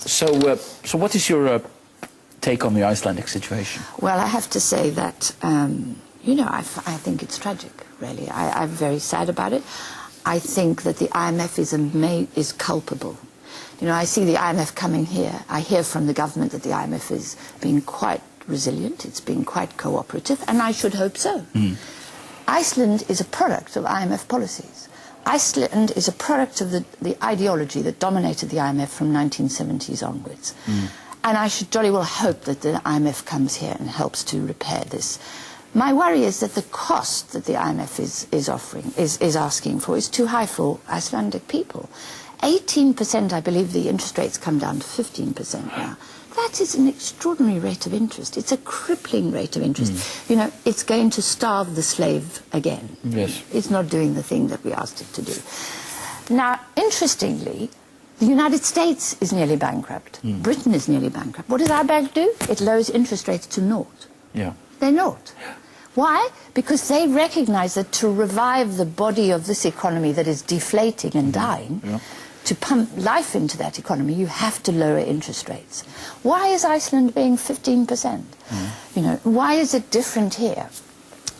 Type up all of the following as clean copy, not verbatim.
So what is your take on the Icelandic situation? Well, I have to say that, you know, I think it's tragic, really. I'm very sad about it. I think that the IMF is culpable. You know, I see the IMF coming here. I hear from the government that the IMF is being quite resilient. It's being quite cooperative, and I should hope so. Iceland is a product of IMF policies. Iceland is a product of the ideology that dominated the IMF from 1970s onwards. And I should jolly well hope that the IMF comes here and helps to repair this. My worry is that the cost that the IMF is asking for is too high for Icelandic people. 18%, I believe the interest rates come down to 15% now. That is an extraordinary rate of interest. It's a crippling rate of interest. You know, it's going to starve the slave again. Yes. It's not doing the thing that we asked it to do. Now, interestingly, the United States is nearly bankrupt. Britain is nearly bankrupt. What does our bank do? It lowers interest rates to naught. Yeah. They're naught. Why? Because they recognize that to revive the body of this economy that is deflating and dying, to pump life into that economy, you have to lower interest rates. Why is Iceland paying 15%? You know, why is it different here?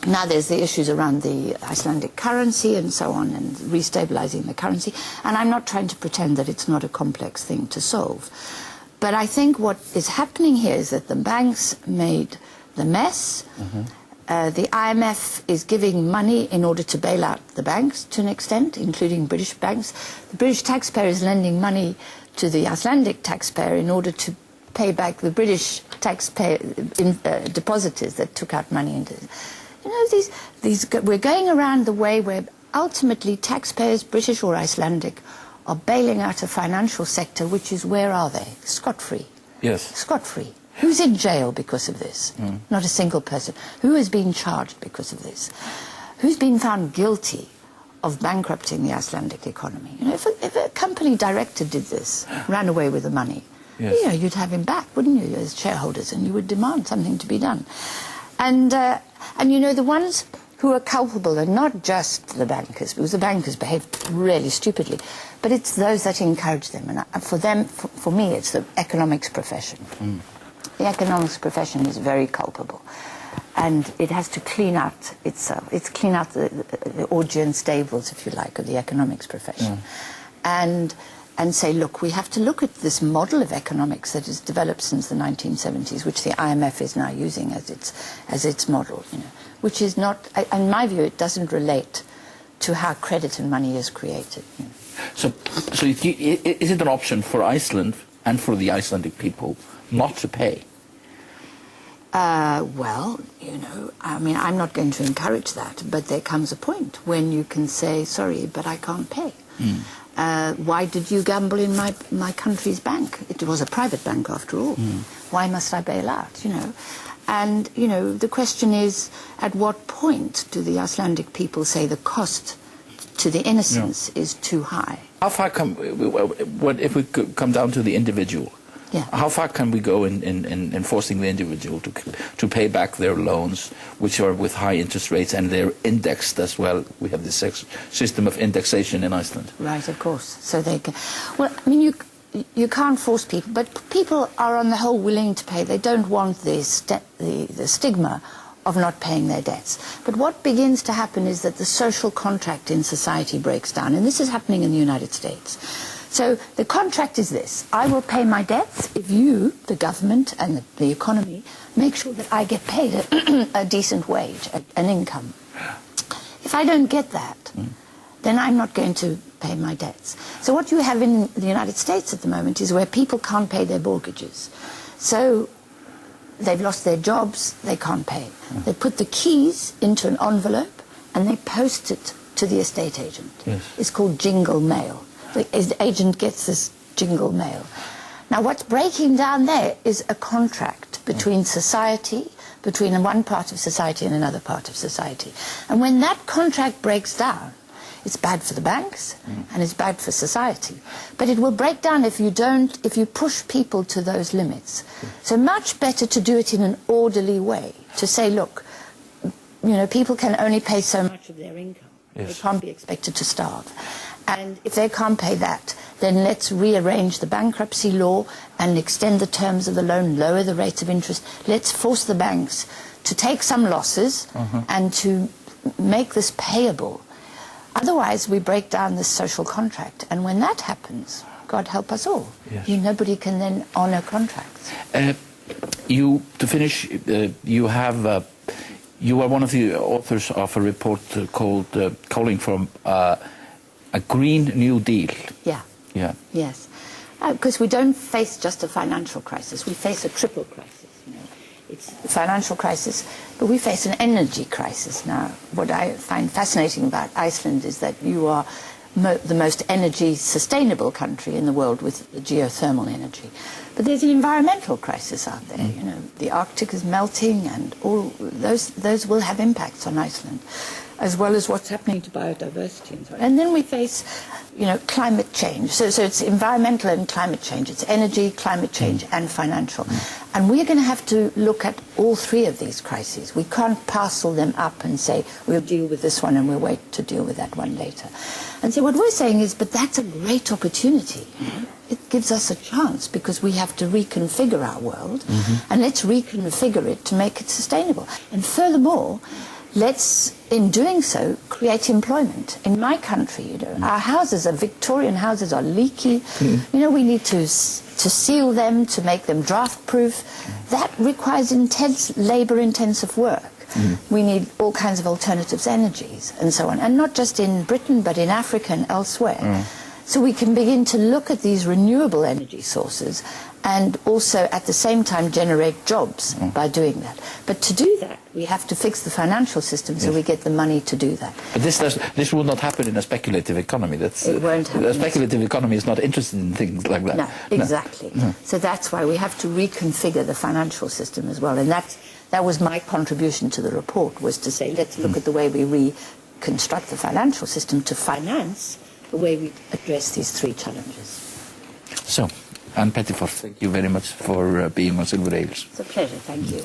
Now there's the issues around the Icelandic currency and so on, and restabilizing the currency, and I'm not trying to pretend that it's not a complex thing to solve. But I think what is happening here is that the banks made the mess. The IMF is giving money in order to bail out the banks to an extent, including British banks. The British taxpayer is lending money to the Icelandic taxpayer in order to pay back the British taxpayer depositors that took out money into. You know, we're going around the way where ultimately taxpayers, British or Icelandic, are bailing out a financial sector which is, where are they? Scot-free. Yes. Scot-free. Who's in jail because of this? Not a single person. Who has been charged because of this? Who's been found guilty of bankrupting the Icelandic economy? You know, if a company director did this, ran away with the money, you know, you'd have him back, wouldn't you, as shareholders, and you would demand something to be done. And you know, the ones who are culpable are not just the bankers, because the bankers behaved really stupidly, but it's those that encourage them. And for them, for me, it's the economics profession. The economics profession is very culpable, and it has to clean out itself. It's clean out the Augean stables, if you like, of the economics profession, and say, look, we have to look at this model of economics that has developed since the 1970s, which the IMF is now using as its model, you know, which is not, in my view, it doesn't relate to how credit and money is created. You know. So is it an option for Iceland and for the Icelandic people not to pay? Well, you know, I mean, I'm not going to encourage that, but there comes a point when you can say, sorry, but I can't pay. Why did you gamble in my country's bank? It was a private bank, after all. Why must I bail out, you know? And, you know, the question is, at what point do the Icelandic people say the cost to the innocents is too high? How far if we come down to the individual? How far can we go in forcing the individual to pay back their loans, which are with high interest rates, and they're indexed as well? We have this system of indexation in Iceland. Right, of course. So they can. Well, I mean, you can't force people, but people are on the whole willing to pay. They don't want the stigma of not paying their debts. But what begins to happen is that the social contract in society breaks down, and this is happening in the United States. So the contract is this: I will pay my debts if you, the government and the economy, make sure that I get paid a decent wage, an income. If I don't get that, then I'm not going to pay my debts. So what you have in the United States at the moment is where people can't pay their mortgages. So they've lost their jobs, they can't pay. They put the keys into an envelope and they post it to the estate agent. It's called jingle mail. The agent gets this jingle mail. Now what's breaking down there is a contract between society, between one part of society and another part of society. And when that contract breaks down, it's bad for the banks and it's bad for society. But it will break down if you push people to those limits. So much better to do it in an orderly way, to say, look, you know, people can only pay so much of their income. They can't be expected to starve. And if they can't pay that, then let's rearrange the bankruptcy law and extend the terms of the loan, lower the rates of interest. Let's force the banks to take some losses and to make this payable. Otherwise, we break down this social contract. And when that happens, God help us all. Yes. Nobody can then honour contracts. To finish, you are one of the authors of a report called calling for a Green New Deal. Yeah. Yeah. Yes. Because we don't face just a financial crisis. We face a triple crisis. It's a financial crisis, but we face an energy crisis. Now, what I find fascinating about Iceland is that you are the most energy sustainable country in the world with geothermal energy. But there's an environmental crisis out there. The Arctic is melting, and all those will have impacts on Iceland, as well as what's happening to biodiversity and so on. And then we face, climate change. So it's environmental and climate change. It's energy, climate change, and financial. And we're going to have to look at all three of these crises. We can't parcel them up and say, we'll deal with this one and we'll wait to deal with that one later. And so what we're saying is, but that's a great opportunity. It gives us a chance because we have to reconfigure our world, and let's reconfigure it to make it sustainable. And furthermore, let's, in doing so, create employment. In my country, our houses, Victorian houses, are leaky. We need to seal them, to make them draft-proof. That requires intense, labour-intensive work. We need all kinds of alternatives energies and so on. And not just in Britain, but in Africa and elsewhere. So we can begin to look at these renewable energy sources and also at the same time generate jobs by doing that. But to do that, we have to fix the financial system so we get the money to do that. But this will not happen in a speculative economy. It won't happen. A speculative economy is not interested in things like that. No, exactly. No. So that's why we have to reconfigure the financial system as well. And that was my contribution to the report, was to say, let's look at the way we reconstruct the financial system to finance the way we address these three challenges. So, Anne Pettifor, thank you very much for being on Silver Ales. It's a pleasure. Thank you.